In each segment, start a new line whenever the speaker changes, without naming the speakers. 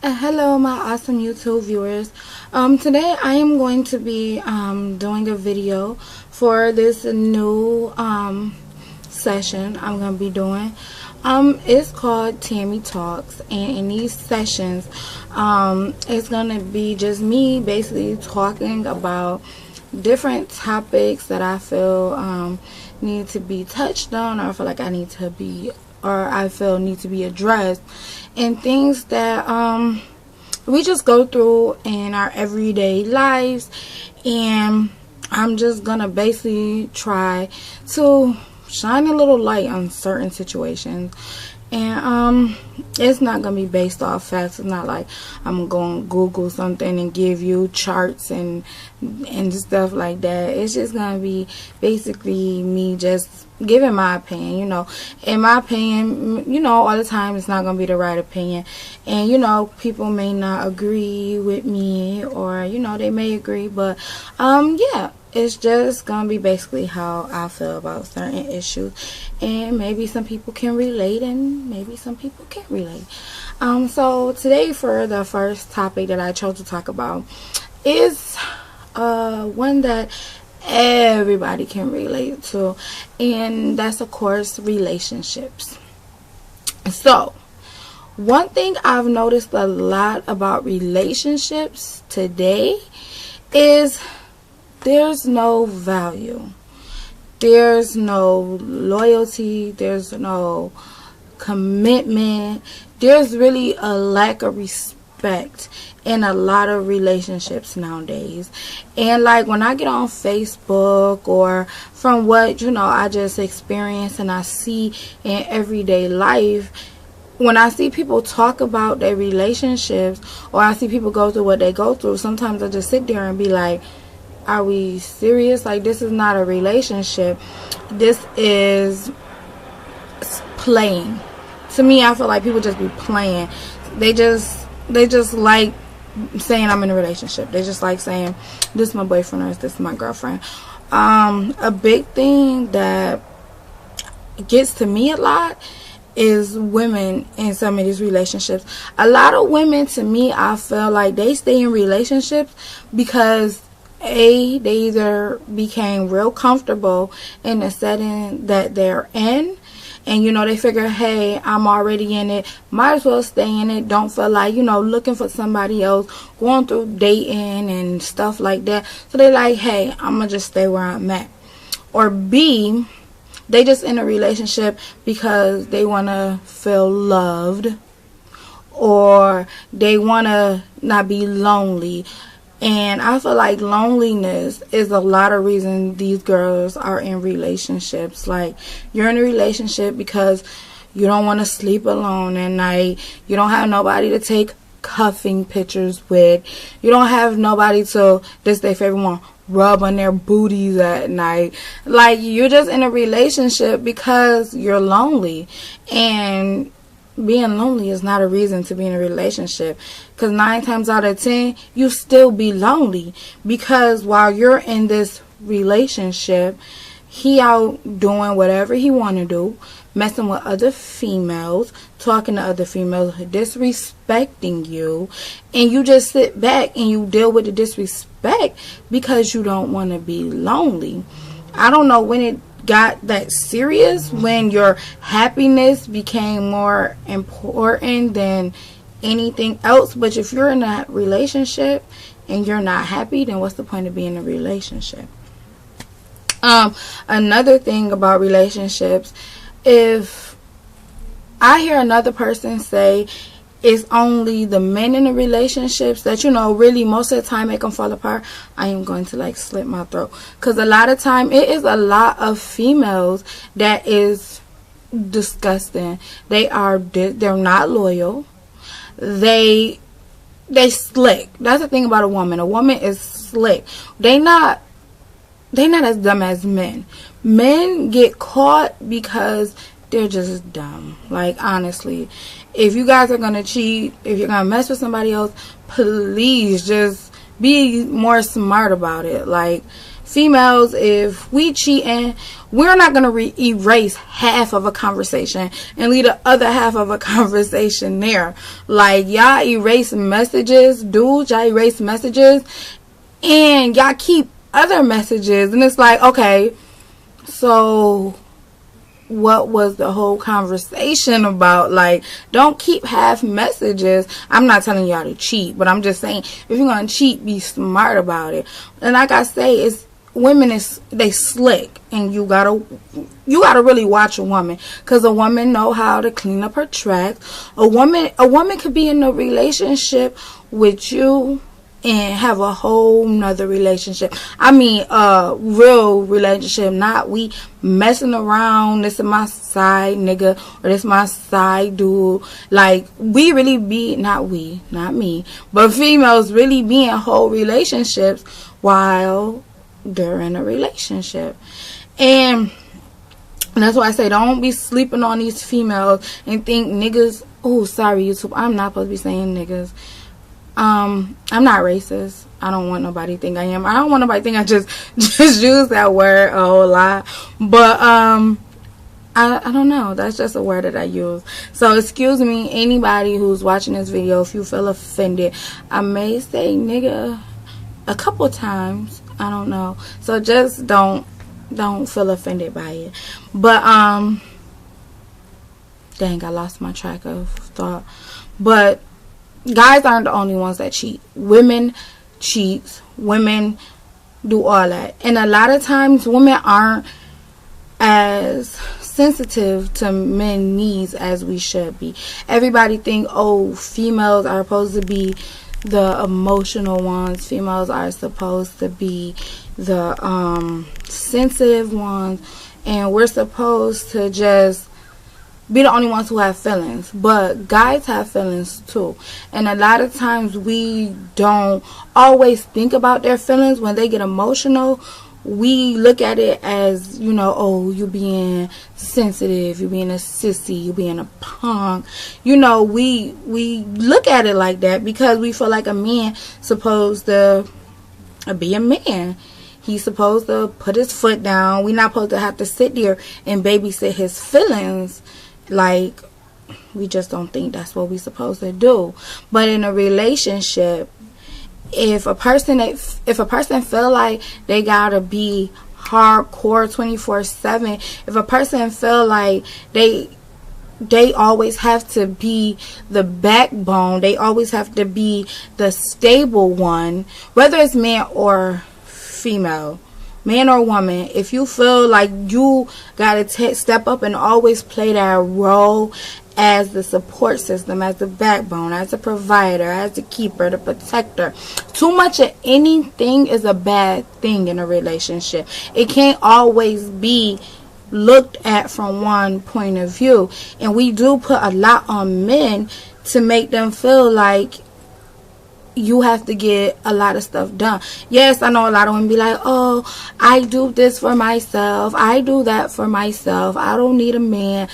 Hello, my awesome YouTube viewers. Today I am going to be doing a video for this new session I'm going to be doing. It's called Tammy Talks, and in these sessions it's going to be just me basically talking about different topics that I feel need to be touched on, or I feel like I feel need to be addressed, and things that we just go through in our everyday lives. And I'm just gonna basically try to shine a little light on certain situations, and it's not gonna be based off facts. It's not like I'm gonna Google something and give you charts and stuff like that. It's just gonna be basically me just giving my opinion. In my opinion, all the time it's not gonna be the right opinion, and people may not agree with me, or they may agree, but yeah, it's just gonna be basically how I feel about certain issues, and maybe some people can relate and maybe some people can't relate. So today, for the first topic that I chose to talk about, is one that everybody can relate to, and that's of course relationships. So one thing I've noticed a lot about relationships today is there's no value, there's no loyalty, there's no commitment, there's really a lack of respect in a lot of relationships nowadays. And like when I get on Facebook, or from what I just experience and I see in everyday life, when I see people talk about their relationships, or I see people go through what they go through, sometimes I just sit there and be like, are we serious? Like, this is not a relationship, this is playing. To me, I feel like people just be playing. They just like saying I'm in a relationship. They just like saying this is my boyfriend or this is my girlfriend. A big thing that gets to me a lot is women in some of these relationships. A lot of women, to me, I feel like they stay in relationships because they either became real comfortable in the setting that they're in, and they figure, hey, I'm already in it, might as well stay in it, don't feel like looking for somebody else, going through dating and stuff like that. So they like, hey, I'm gonna just stay where I'm at. Or B, they just in a relationship because they want to feel loved, or they want to not be lonely. And I feel like loneliness is a lot of reasons these girls are in relationships. Like, you're in a relationship because you don't want to sleep alone at night. You don't have nobody to take cuffing pictures with. You don't have nobody to, this their favorite one, rub on their booties at night. Like, you're just in a relationship because you're lonely. And being lonely is not a reason to be in a relationship, because 9 times out of 10 you still be lonely, because while you're in this relationship, he out doing whatever he want to do, messing with other females, talking to other females, disrespecting you, and you just sit back and you deal with the disrespect because you don't want to be lonely. I don't know when it got that serious, when your happiness became more important than anything else. But if you're in a relationship and you're not happy, then what's the point of being in a relationship? Another thing about relationships, if I hear another person say it's only the men in the relationships that really most of the time make them fall apart, I am going to like slit my throat, because a lot of time it is a lot of females that is disgusting. They're not loyal. They slick. That's the thing about a woman. A woman is slick. They're not as dumb as men. Men get caught because they're just dumb. Like, honestly, if you guys are gonna cheat, if you're gonna mess with somebody else, please just be more smart about it. Like, females, if we cheating, we're not going to erase half of a conversation and leave the other half of a conversation there. Like, y'all erase messages, dudes, y'all erase messages, and y'all keep other messages. And it's like, okay, so what was the whole conversation about? Like, don't keep half messages. I'm not telling y'all to cheat, but I'm just saying, if you're gonna cheat, be smart about it. And like I say, it's women, they slick, and you gotta really watch a woman, because a woman know how to clean up her tracks. A woman could be in a relationship with you and have a whole nother relationship. I mean, a real relationship, not we messing around, this is my side nigga, or this is my side dude. Like, we really be, not me, but females really be in whole relationships while they're in a relationship. And that's why I say, don't be sleeping on these females and think niggas, oh, sorry, YouTube, I'm not supposed to be saying niggas. I'm not racist. I don't want nobody to think I am. I don't want nobody to think I just use that word a whole lot. But I don't know. That's just a word that I use. So excuse me, anybody who's watching this video, if you feel offended. I may say nigga a couple times. I don't know. So just don't feel offended by it. But dang, I lost my track of thought. But guys aren't the only ones that cheat. Women cheat. Women do all that. And a lot of times women aren't as sensitive to men's needs as we should be. Everybody think, oh, females are supposed to be the emotional ones. Females are supposed to be the sensitive ones. And we're supposed to just be the only ones who have feelings. But guys have feelings too, and a lot of times we don't always think about their feelings. When they get emotional, we look at it as, you know, oh, you being sensitive, you being a sissy, you being a punk. You know, we look at it like that because we feel like a man supposed to be a man. He's supposed to put his foot down. We're not supposed to have to sit there and babysit his feelings. Like, we just don't think that's what we're supposed to do. But in a relationship, if a person feel like they gotta be hardcore 24/7, if a person feel like they always have to be the backbone, they always have to be the stable one, whether it's man or female, man or woman, if you feel like you gotta step up and always play that role as the support system, as the backbone, as the provider, as the keeper, the protector, too much of anything is a bad thing in a relationship. It can't always be looked at from one point of view, and we do put a lot on men to make them feel like you have to get a lot of stuff done. Yes, I know a lot of women be like, oh, I do this for myself, I do that for myself, I don't need a man.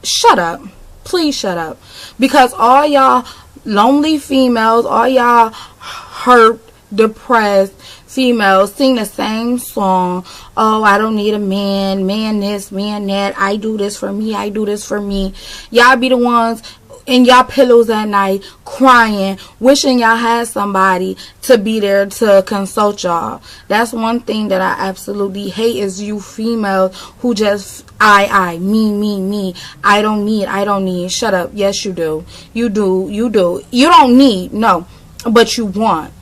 Shut up. Please shut up. Because all y'all lonely females, all y'all hurt, depressed females sing the same song. Oh, I don't need a man, man this, man that, I do this for me, I do this for me. Y'all be the ones in y'all pillows at night crying, wishing y'all had somebody to be there to console y'all. That's one thing that I absolutely hate, is you females who just me, I don't need. Shut up. Yes, you do. You don't need, no, but you want.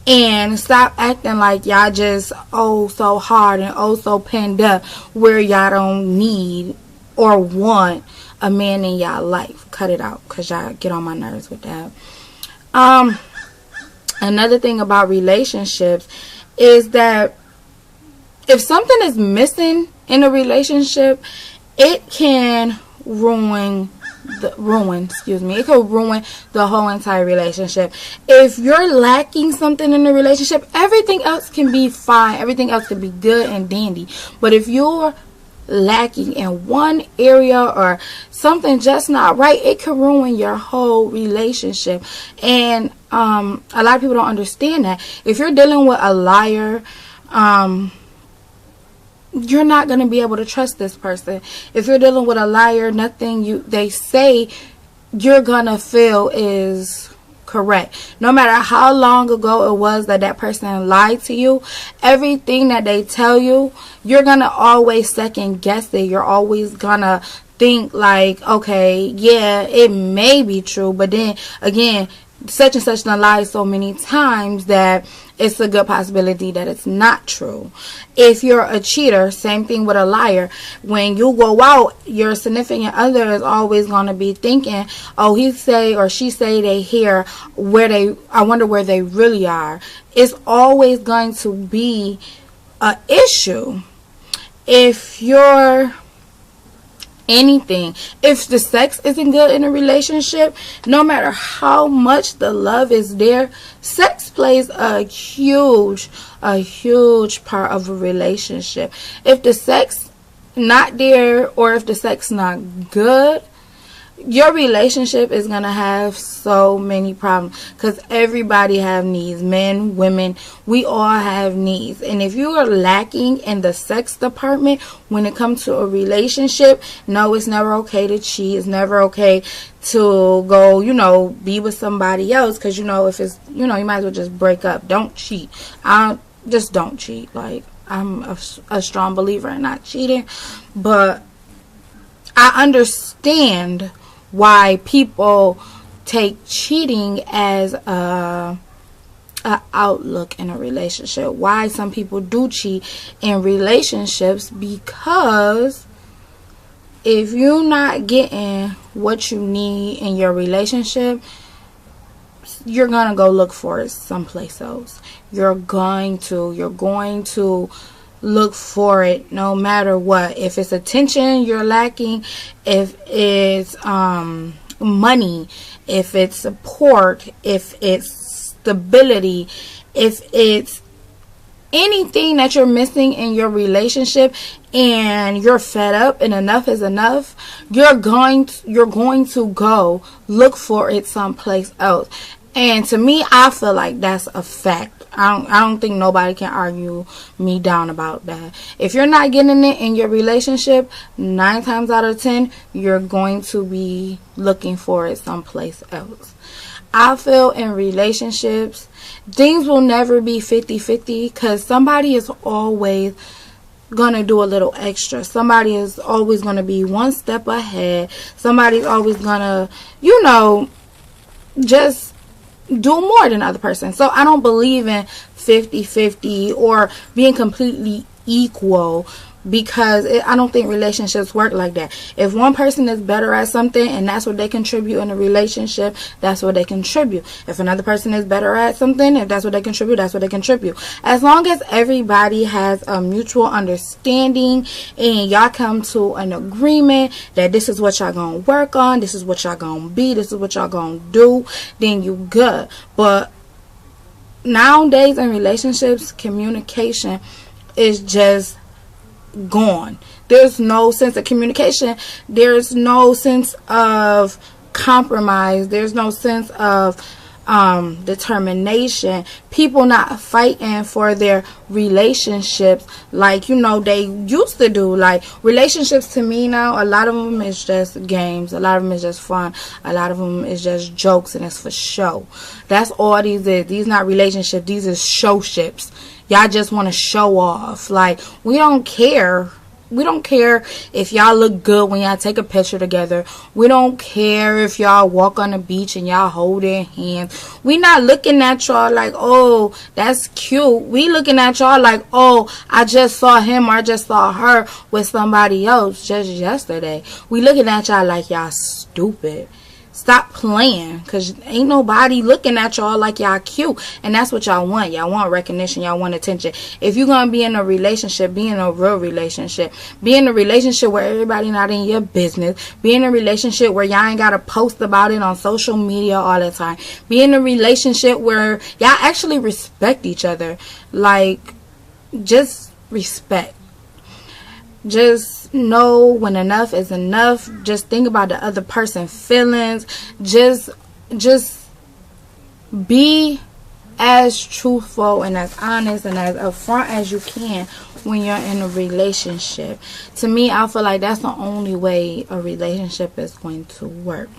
And stop acting like y'all just oh so hard and oh so penned up, where y'all don't need or want a man in y'all life. Cut it out, because y'all get on my nerves with that. Another thing about relationships is that if something is missing in a relationship, it can ruin the whole entire relationship. If you're lacking something in the relationship, everything else can be fine, everything else can be good and dandy. But if you're lacking in one area or something just not right, it can ruin your whole relationship. And a lot of people don't understand that. If you're dealing with a liar, you're not going to be able to trust this person. If you're dealing with a liar, nothing they say you're going to feel is correct. No matter how long ago it was that person lied to you, everything that they tell you, you're going to always second guess it. You're always going to think like, okay, yeah, it may be true, but then again, such and such done lied so many times that it's a good possibility that it's not true. If you're a cheater, same thing with a liar. When you go out, your significant other is always going to be thinking, oh, he say or she say they here, I wonder where they really are. It's always going to be an issue. If you're anything, if the sex isn't good in a relationship, no matter how much the love is there, sex plays a huge part of a relationship. If the sex not there, or if the sex not good, your relationship is going to have so many problems, because everybody have needs. Men, women, we all have needs. And if you are lacking in the sex department when it comes to a relationship, no, it's never okay to cheat. It's never okay to go, be with somebody else, because, if it's, you might as well just break up. Don't cheat. Just don't cheat. Like, I'm a strong believer in not cheating, but I understand why people take cheating as a outlook in a relationship. Why some people do cheat in relationships, because if you're not getting what you need in your relationship, you're gonna go look for it someplace else. You're going to look for it no matter what. If it's attention you're lacking, if it's money, if it's support, if it's stability, if it's anything that you're missing in your relationship and you're fed up and enough is enough, you're going to go look for it someplace else. And to me, I feel like that's a fact. I don't think nobody can argue me down about that. If you're not getting it in your relationship, 9 times out of 10, you're going to be looking for it someplace else. I feel in relationships, things will never be 50-50, because somebody is always going to do a little extra. Somebody is always going to be one step ahead. Somebody's always going to, just do more than the other person. So I don't believe in 50-50 or being completely equal, because I don't think relationships work like that. If one person is better at something and that's what they contribute in a relationship, that's what they contribute. If another person is better at something, if that's what they contribute, that's what they contribute. As long as everybody has a mutual understanding and y'all come to an agreement that this is what y'all gonna work on, this is what y'all gonna be, this is what y'all gonna do, then you good. But nowadays in relationships, communication is just gone. There's no sense of communication. There's no sense of compromise. There's no sense of determination. People not fighting for their relationships like they used to do. Like, relationships to me now, a lot of them is just games, a lot of them is just fun, a lot of them is just jokes, and it's for show. That's all these is. These not relationships, these is show ships. Y'all just want to show off. Like, we don't care. We don't care if y'all look good when y'all take a picture together. We don't care if y'all walk on the beach and y'all holding hands. We not looking at y'all like, oh, that's cute. We looking at y'all like, oh, I just saw him or I just saw her with somebody else just yesterday. We looking at y'all like y'all stupid. Stop playing, because ain't nobody looking at y'all like y'all cute. And that's what y'all want. Y'all want recognition. Y'all want attention. If you're going to be in a relationship, be in a real relationship. Be in a relationship where everybody not in your business. Be in a relationship where y'all ain't got to post about it on social media all the time. Be in a relationship where y'all actually respect each other. Like, just respect. Just know when enough is enough. Just think about the other person's feelings. Just be as truthful and as honest and as upfront as you can when you're in a relationship. To me, I feel like that's the only way a relationship is going to work.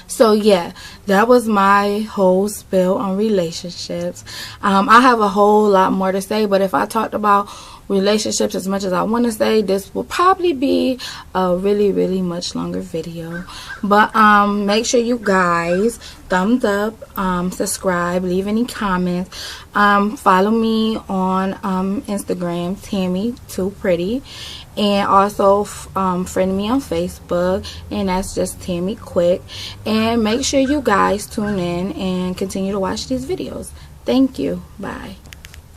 So yeah, that was my whole spill on relationships. I have a whole lot more to say, but if I talked about relationships as much as I want to say, this will probably be a really much longer video. But make sure you guys thumbs up, subscribe, leave any comments, follow me on Instagram, Tammy Too Pretty, and also friend me on Facebook, and that's just Tammy Quick. And make sure you guys tune in and continue to watch these videos. Thank you. Bye.